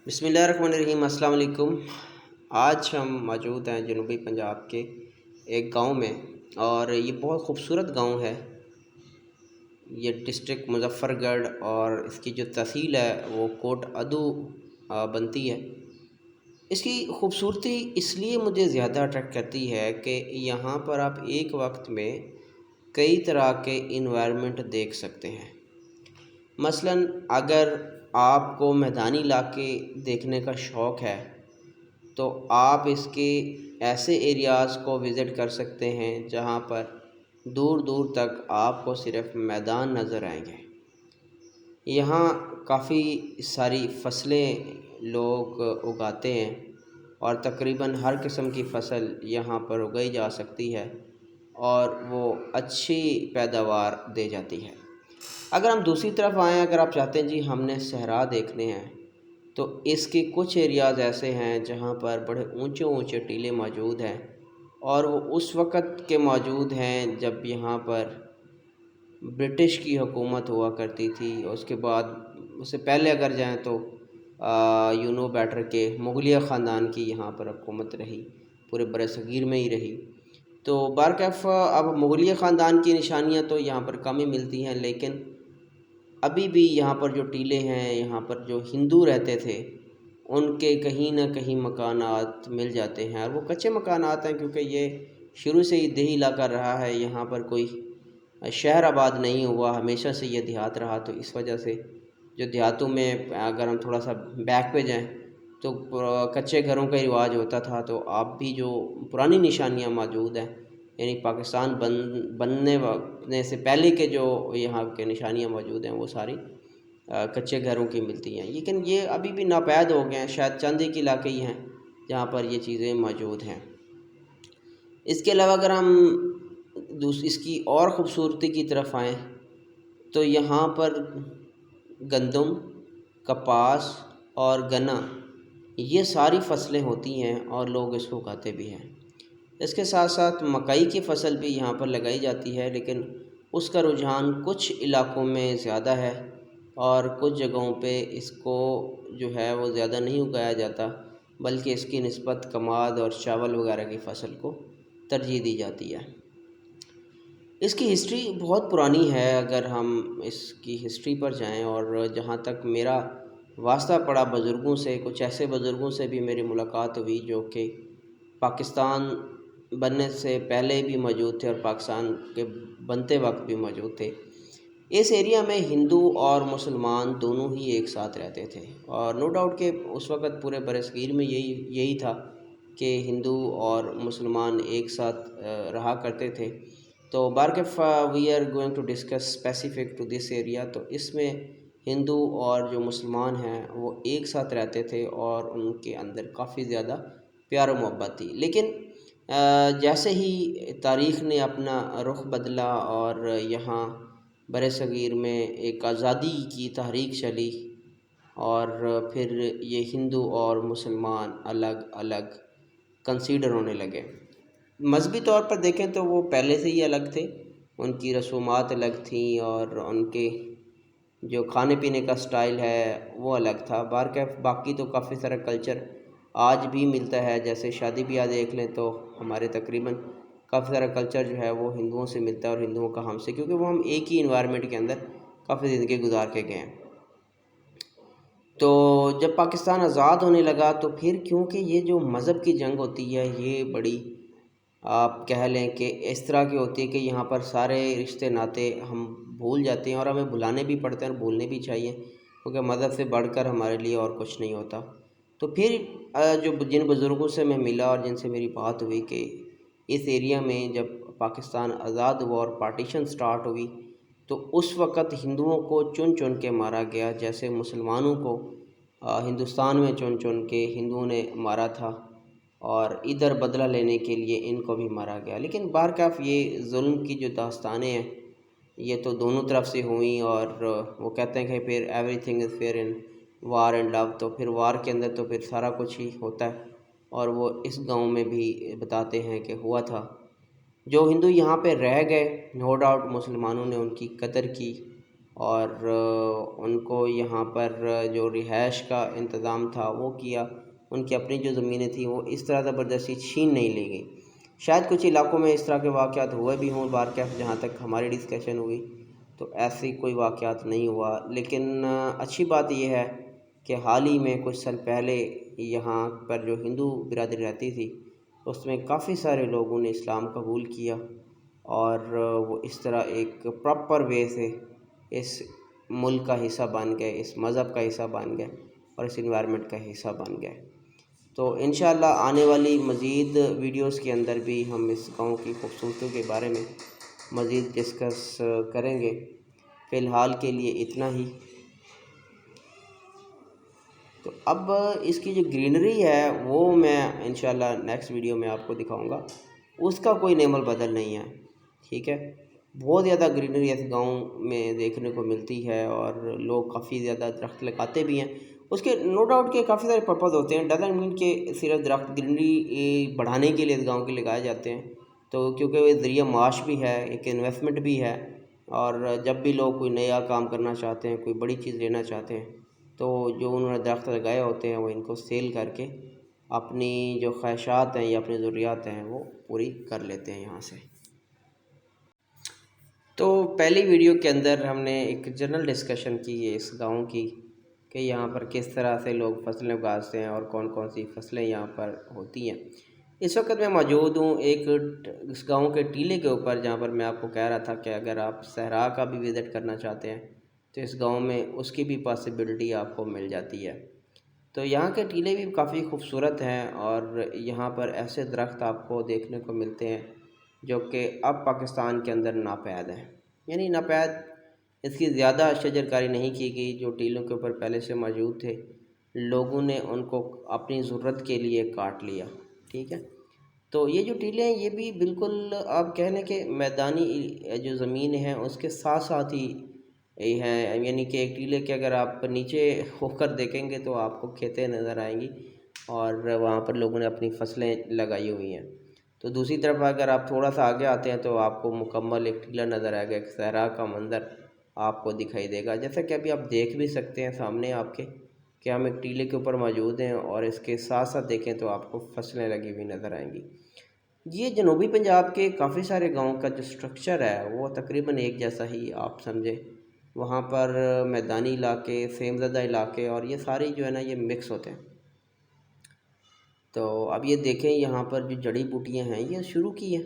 بسم اللہ الرحمن الرحیم، السلام علیکم۔ آج ہم موجود ہیں جنوبی پنجاب کے ایک گاؤں میں، اور یہ بہت خوبصورت گاؤں ہے۔ یہ ڈسٹرکٹ مظفر گڑھ اور اس کی جو تحصیل ہے وہ کوٹ ادو بنتی ہے۔ اس کی خوبصورتی اس لیے مجھے زیادہ اٹریکٹ کرتی ہے کہ یہاں پر آپ ایک وقت میں کئی طرح کے انوائرمنٹ دیکھ سکتے ہیں۔ مثلاً اگر آپ کو میدانی علاقے دیکھنے کا شوق ہے تو آپ اس کے ایسے ایریاز کو وزٹ کر سکتے ہیں جہاں پر دور دور تک آپ کو صرف میدان نظر آئیں گے۔ یہاں کافی ساری فصلیں لوگ اگاتے ہیں، اور تقریباً ہر قسم کی فصل یہاں پر اگائی جا سکتی ہے اور وہ اچھی پیداوار دے جاتی ہے۔ اگر ہم دوسری طرف آئیں، اگر آپ چاہتے ہیں جی ہم نے صحرا دیکھنے ہیں، تو اس کے کچھ ایریاز ایسے ہیں جہاں پر بڑے اونچے اونچے ٹیلے موجود ہیں، اور وہ اس وقت کے موجود ہیں جب یہاں پر برٹش کی حکومت ہوا کرتی تھی۔ اس کے بعد اس سے پہلے اگر جائیں تو یو نو بیٹر کہ مغلیہ خاندان کی یہاں پر حکومت رہی، پورے برصغیر میں ہی رہی۔ تو بارکیف اب مغلیہ خاندان کی نشانیاں تو یہاں پر کم ہی ملتی ہیں، لیکن ابھی بھی یہاں پر جو ٹیلے ہیں، یہاں پر جو ہندو رہتے تھے، ان کے کہیں نہ کہیں مکانات مل جاتے ہیں، اور وہ کچے مکانات ہیں کیونکہ یہ شروع سے ہی دیہی علاقہ رہا ہے۔ یہاں پر کوئی شہر آباد نہیں ہوا، ہمیشہ سے یہ دیہات رہا، تو اس وجہ سے جو دیہاتوں میں اگر ہم تھوڑا سا بیک پہ جائیں تو کچے گھروں کا رواج ہوتا تھا۔ تو آپ بھی جو پرانی نشانیاں موجود ہیں، یعنی پاکستان بننے سے پہلے کے جو یہاں کے نشانیاں موجود ہیں، وہ ساری کچے گھروں کی ملتی ہیں، لیکن یہ ابھی بھی ناپید ہو گئے ہیں۔ شاید چند ایک علاقے ہی ہیں جہاں پر یہ چیزیں موجود ہیں۔ اس کے علاوہ اگر ہم اس کی اور خوبصورتی کی طرف آئیں تو یہاں پر گندم، کپاس اور گنا، یہ ساری فصلیں ہوتی ہیں اور لوگ اس کو اگاتے بھی ہیں۔ اس کے ساتھ ساتھ مکئی کی فصل بھی یہاں پر لگائی جاتی ہے، لیکن اس کا رجحان کچھ علاقوں میں زیادہ ہے، اور کچھ جگہوں پہ اس کو جو ہے وہ زیادہ نہیں اگایا جاتا، بلکہ اس کی نسبت کماد اور چاول وغیرہ کی فصل کو ترجیح دی جاتی ہے۔ اس کی ہسٹری بہت پرانی ہے۔ اگر ہم اس کی ہسٹری پر جائیں، اور جہاں تک میرا واسطہ پڑا بزرگوں سے، کچھ ایسے بزرگوں سے بھی میری ملاقات ہوئی جو کہ پاکستان بننے سے پہلے بھی موجود تھے اور پاکستان کے بنتے وقت بھی موجود تھے۔ اس ایریا میں ہندو اور مسلمان دونوں ہی ایک ساتھ رہتے تھے، اور نو ڈاؤٹ کہ اس وقت پورے برصغیر میں یہی تھا کہ ہندو اور مسلمان ایک ساتھ رہا کرتے تھے۔ تو بارکیف we are going to discuss specific to this area. تو اس میں ہندو اور جو مسلمان ہیں وہ ایک ساتھ رہتے تھے، اور ان کے اندر کافی زیادہ پیار و محبت تھی۔ لیکن جیسے ہی تاریخ نے اپنا رخ بدلا اور یہاں برصغیر میں ایک آزادی کی تحریک چلی، اور پھر یہ ہندو اور مسلمان الگ الگ کنسیڈر ہونے لگے۔ مذہبی طور پر دیکھیں تو وہ پہلے سے ہی الگ تھے، ان کی رسومات الگ تھیں، اور ان کے جو کھانے پینے کا سٹائل ہے وہ الگ تھا۔ باقی تو کافی سارا کلچر آج بھی ملتا ہے، جیسے شادی بیاہ دیکھ لیں تو ہمارے تقریباً کافی سارا کلچر جو ہے وہ ہندوؤں سے ملتا ہے، اور ہندوؤں کا ہم سے، کیونکہ وہ ہم ایک ہی انوائرمنٹ کے اندر کافی زندگی گزار کے گئے ہیں۔ تو جب پاکستان آزاد ہونے لگا تو پھر کیونکہ یہ جو مذہب کی جنگ ہوتی ہے، یہ بڑی آپ کہہ لیں کہ اس طرح کی ہوتی ہے کہ یہاں پر سارے رشتے ناطے ہم بھول جاتے ہیں، اور ہمیں بھلانے بھی پڑتے ہیں اور بھولنے بھی چاہیے، کیونکہ مذہب سے بڑھ کر ہمارے لیے اور کچھ نہیں ہوتا۔ تو پھر جن بزرگوں سے میں ملا اور جن سے میری بات ہوئی کہ اس ایریا میں جب پاکستان آزاد ہوا اور پارٹیشن سٹارٹ ہوئی، تو اس وقت ہندوؤں کو چن چن کے مارا گیا، جیسے مسلمانوں کو ہندوستان میں چن چن کے ہندوؤں نے مارا تھا، اور ادھر بدلہ لینے کے لیے ان کو بھی مارا گیا۔ لیکن بہرکیف یہ ظلم کی جو داستانیں ہیں یہ تو دونوں طرف سے ہوئیں، اور وہ کہتے ہیں کہ پھر everything is fair in war and love, تو پھر وار کے اندر تو پھر سارا کچھ ہی ہوتا ہے، اور وہ اس گاؤں میں بھی بتاتے ہیں کہ ہوا تھا۔ جو ہندو یہاں پہ رہ گئے، نو ڈاؤٹ مسلمانوں نے ان کی قدر کی، اور ان کو یہاں پر جو رہائش کا انتظام تھا وہ کیا، ان کی اپنی جو زمینیں تھیں وہ اس طرح زبردستی چھین نہیں لی گئی۔ شاید کچھ علاقوں میں اس طرح کے واقعات ہوئے بھی ہوں بارکیف، جہاں تک ہماری ڈسکشن ہوئی تو ایسی کوئی واقعات نہیں ہوا، لیکن اچھی بات یہ ہے کہ حال ہی میں کچھ سال پہلے یہاں پر جو ہندو برادری رہتی تھی اس میں کافی سارے لوگوں نے اسلام قبول کیا، اور وہ اس طرح ایک پراپر وے سے اس ملک کا حصہ بن گئے، اس مذہب کا حصہ بن گئے اور اس انوائرمنٹ کا حصہ بن گئے۔ تو انشاءاللہ آنے والی مزید ویڈیوز کے اندر بھی ہم اس گاؤں کی خوبصورتی کے بارے میں مزید ڈسکس کریں گے۔ فی الحال کے لیے اتنا ہی۔ تو اب اس کی جو گرینری ہے وہ میں انشاءاللہ نیکسٹ ویڈیو میں آپ کو دکھاؤں گا، اس کا کوئی نعم البدل نہیں ہے، ٹھیک ہے۔ بہت زیادہ گرینری اس گاؤں میں دیکھنے کو ملتی ہے، اور لوگ کافی زیادہ درخت لگاتے بھی ہیں۔ اس کے نو ڈاؤٹ کے کافی سارے پرپز ہوتے ہیں، ڈزنٹ مین کہ صرف درخت گرینری بڑھانے کے لیے اس گاؤں کے لگائے جاتے ہیں، تو کیونکہ وہ ذریعہ معاش بھی ہے، ایک انویسٹمنٹ بھی ہے، اور جب بھی لوگ کوئی نیا کام کرنا چاہتے ہیں، کوئی بڑی چیز لینا چاہتے ہیں، تو جو انہوں نے درخت لگائے ہوتے ہیں وہ ان کو سیل کر کے اپنی جو خواہشات ہیں یا اپنی ضروریات ہیں وہ پوری کر لیتے ہیں یہاں سے۔ تو پہلی ویڈیو کے اندر ہم نے ایک جنرل ڈسکشن کی ہے اس گاؤں کی، کہ یہاں پر کس طرح سے لوگ فصلیں اگاتے ہیں اور کون کون سی فصلیں یہاں پر ہوتی ہیں۔ اس وقت میں موجود ہوں ایک اس گاؤں کے ٹیلے کے اوپر، جہاں پر میں آپ کو کہہ رہا تھا کہ اگر آپ صحرا کا بھی وزٹ کرنا چاہتے ہیں تو اس گاؤں میں اس کی بھی پاسبلٹی آپ کو مل جاتی ہے۔ تو یہاں کے ٹیلے بھی کافی خوبصورت ہیں، اور یہاں پر ایسے درخت آپ کو دیکھنے کو ملتے ہیں جو کہ اب پاکستان کے اندر ناپید ہیں، یعنی ناپید اس کی زیادہ شجر کاری نہیں کی گئی، جو ٹیلوں کے اوپر پہلے سے موجود تھے لوگوں نے ان کو اپنی ضرورت کے لیے کاٹ لیا، ٹھیک ہے۔ تو یہ جو ٹیلے ہیں یہ بھی بالکل آپ کہہ لیں کہ میدانی جو زمین ہے اس کے ساتھ ساتھ ہی ہیں، یعنی کہ ایک ٹیلے کے اگر آپ نیچے ہو کر دیکھیں گے تو آپ کو کھیتیں نظر آئیں گی، اور وہاں پر لوگوں نے اپنی فصلیں لگائی ہوئی ہیں۔ تو دوسری طرف اگر آپ تھوڑا سا آگے آتے ہیں تو آپ کو مکمل ایک ٹیلہ نظر آئے گا، ایک صحرا کا منظر آپ کو دکھائی دے گا، جیسا کہ ابھی آپ دیکھ بھی سکتے ہیں سامنے آپ کے کہ ہم ایک ٹیلے کے اوپر موجود ہیں، اور اس کے ساتھ ساتھ دیکھیں تو آپ کو فصلیں لگی ہوئی نظر آئیں گی۔ یہ جنوبی پنجاب کے کافی سارے گاؤں کا جو سٹرکچر ہے وہ تقریباً ایک جیسا ہی آپ سمجھیں، وہاں پر میدانی علاقے، سیم زدہ علاقے اور یہ ساری جو ہے نا یہ مکس ہوتے ہیں۔ تو اب یہ دیکھیں یہاں پر جو جڑی بوٹیاں ہیں یہ شروع کی ہیں،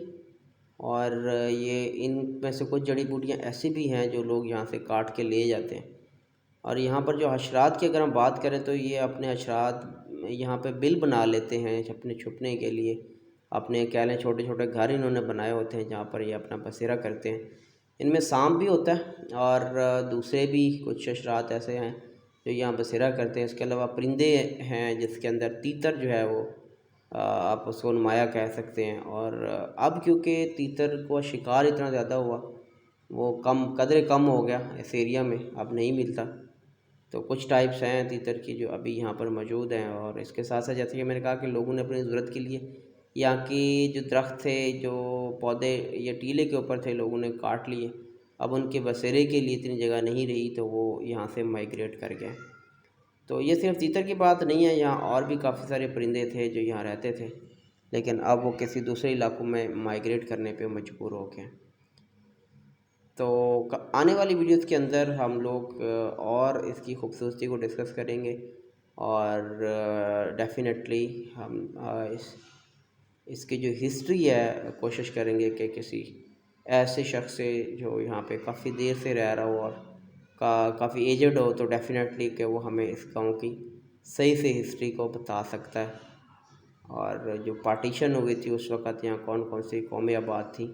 اور یہ ان میں سے کچھ جڑی بوٹیاں ایسی بھی ہیں جو لوگ یہاں سے کاٹ کے لے جاتے ہیں۔ اور یہاں پر جو حشرات کی اگر ہم بات کریں تو یہ اپنے حشرات یہاں پہ بل بنا لیتے ہیں اپنے چھپنے کے لیے، اپنے کہہ لیں چھوٹے چھوٹے گھر انہوں نے بنائے ہوتے ہیں جہاں پر یہ اپنا بسیرا کرتے ہیں۔ ان میں سانپ بھی ہوتا ہے اور دوسرے بھی کچھ حشرات ایسے ہیں جو یہاں بسیرا کرتے ہیں۔ اس کے علاوہ پرندے ہیں جس کے اندر تیتر جو ہے وہ آپ اس کو نمایاں کہہ سکتے ہیں، اور اب کیونکہ تیتر کو شکار اتنا زیادہ ہوا وہ قدرے کم ہو گیا اس ایریا میں، اب نہیں ملتا، تو کچھ ٹائپس ہیں تیتر کی جو ابھی یہاں پر موجود ہیں۔ اور اس کے ساتھ ساتھ جیسے کہ میں نے کہا کہ لوگوں نے اپنی ضرورت کے لیے یہاں کی جو درخت تھے، جو پودے یا ٹیلے کے اوپر تھے، لوگوں نے کاٹ لیے، اب ان کے بسیرے کے لیے اتنی جگہ نہیں رہی تو وہ یہاں سے مائیگریٹ کر گئے۔ تو یہ صرف تیتر کی بات نہیں ہے، یہاں اور بھی کافی سارے پرندے تھے جو یہاں رہتے تھے، لیکن اب وہ کسی دوسرے علاقوں میں مائیگریٹ کرنے پہ مجبور ہو گئے۔ تو آنے والی ویڈیوز کے اندر ہم لوگ اور اس کی خوبصورتی کو ڈسکس کریں گے، اور ڈیفینیٹلی ہم اس کی جو ہسٹری ہے کوشش کریں گے کہ کسی ایسے شخص سے جو یہاں پہ کافی دیر سے رہ رہا ہو اور کافی ایجڈ ہو، تو ڈیفینیٹلی کہ وہ ہمیں اس گاؤں کی صحیح سے ہسٹری کو بتا سکتا ہے، اور جو پارٹیشن ہوئی تھی اس وقت یہاں کون کون سی قومیں آباد تھیں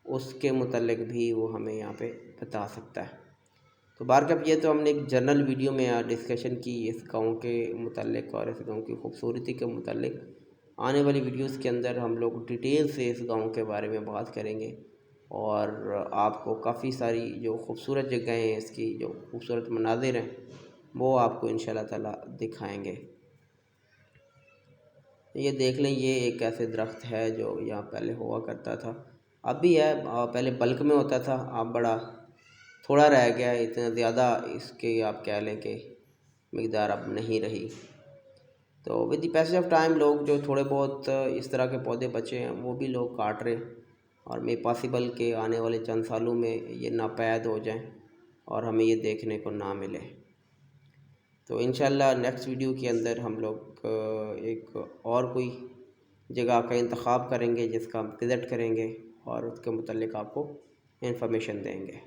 اس کے متعلق بھی وہ ہمیں یہاں پہ بتا سکتا ہے۔ تو بارکب یہ تو ہم نے ایک جنرل ویڈیو میں ڈسکشن کی اس گاؤں کے متعلق اور اس گاؤں کی خوبصورتی کے متعلق۔ آنے والی ویڈیوز کے اندر ہم لوگ ڈیٹیل سے اس گاؤں کے بارے میں بات کریں گے، اور آپ کو کافی ساری جو خوبصورت جگہیں ہیں، اس کی جو خوبصورت مناظر ہیں وہ آپ کو انشاءاللہ تعالیٰ دکھائیں گے۔ یہ دیکھ لیں، یہ ایک ایسے درخت ہے جو یہاں پہلے ہوا کرتا تھا، اب بھی ہے، پہلے بلک میں ہوتا تھا، اب بڑا تھوڑا رہ گیا ہے، اتنا زیادہ اس کے آپ کہہ لیں کہ مقدار اب نہیں رہی۔ تو with the passage of time لوگ جو تھوڑے بہت اس طرح کے پودے بچے ہیں وہ بھی لوگ کاٹ رہے ہیں، اور میں پاسبل کہ آنے والے چند سالوں میں یہ ناپید ہو جائیں اور ہمیں یہ دیکھنے کو نہ ملے۔ تو انشاءاللہ نیکسٹ ویڈیو کے اندر ہم لوگ ایک اور کوئی جگہ کا انتخاب کریں گے جس کا ہم وزٹ کریں گے اور اس کے متعلق آپ کو انفارمیشن دیں گے۔